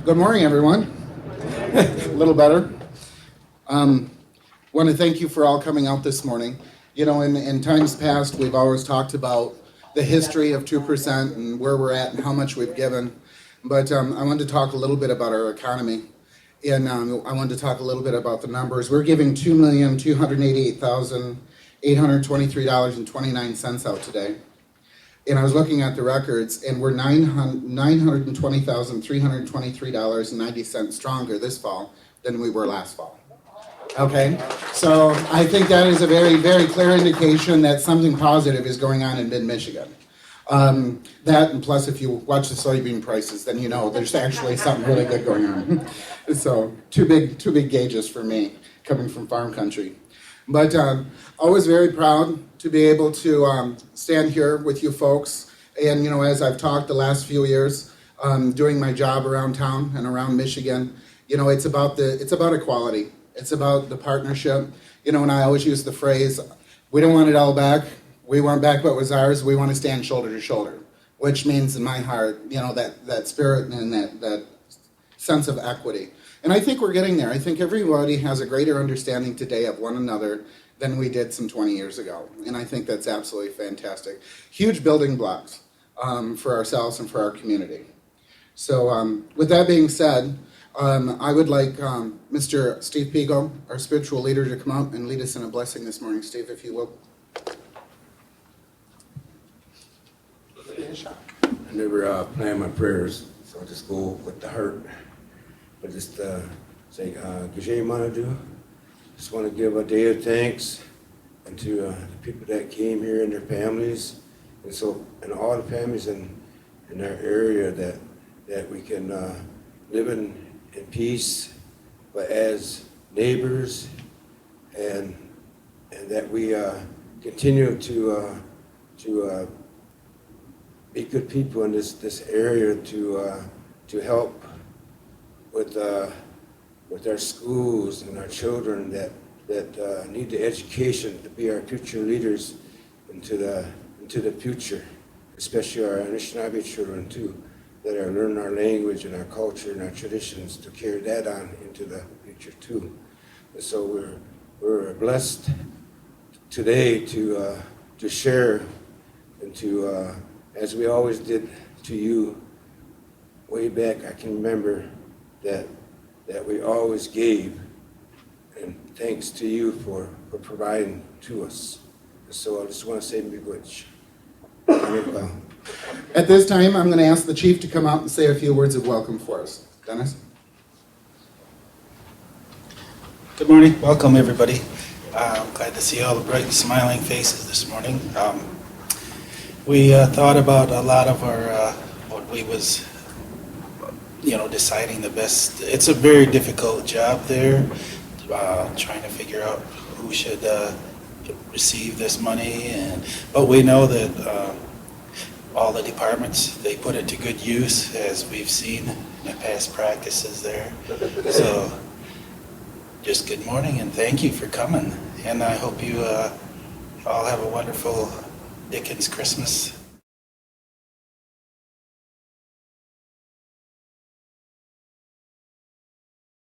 Good morning, everyone. A little better. Want to thank you for all coming out this morning. You know, in times past, we've always talked about the history of 2% and where we're at and how much we've given. But I wanted to talk a little bit about our economy. And I wanted to talk a little bit about the numbers. We're giving $2,288,823.29 out today. And I was looking at the records, and we're $920,323.90 stronger this fall than we were last fall. Okay? So I think that is a very, very clear indication that something positive is going on in mid-Michigan. That, and plus if you watch the soybean prices, then you know there's actually something really good going on. So two big gauges for me, coming from farm country. But always very proud to be able to stand here with you folks. And, you know, as I've talked the last few years, doing my job around town and around Michigan, you know, it's about equality. It's about the partnership. You know, and I always use the phrase, we don't want it all back. We want back what was ours. We want to stand shoulder to shoulder, which means in my heart, you know, that spirit and that sense of equity. And I think we're getting there. I think everybody has a greater understanding today of one another than we did some 20 years ago. And I think that's absolutely fantastic. Huge building blocks for ourselves and for our community. So with that being said, I would like Mr. Steve Pigo, our spiritual leader, to come out and lead us in a blessing this morning. Steve, if you will. I never plan my prayers, so I just go with the heart. But just say, Gajay Manadu, just want to give a day of thanks and to the people that came here and their families, and all the families in our area that we can live in peace, but as neighbors, and that we continue to be good people in this area to help with our schools and our children that need the education to be our future leaders into the future, especially our Anishinaabe children too, that are learning our language and our culture and our traditions to carry that on into the future too. And so we're blessed today to share and to as we always did to you way back. I can remember that we always gave, and thanks to you for providing to us. So I just want to say miigwech. At this time, I'm going to ask the chief to come out and say a few words of welcome for us. Dennis? Good morning. Welcome, everybody. I'm glad to see all the bright, smiling faces this morning. We thought about a lot of our, what we was, deciding the best. It's a very difficult job there, trying to figure out who should receive this money. But we know that all the departments, they put it to good use, as we've seen in the past practices there. So just good morning and thank you for coming. And I hope you all have a wonderful Dickens Christmas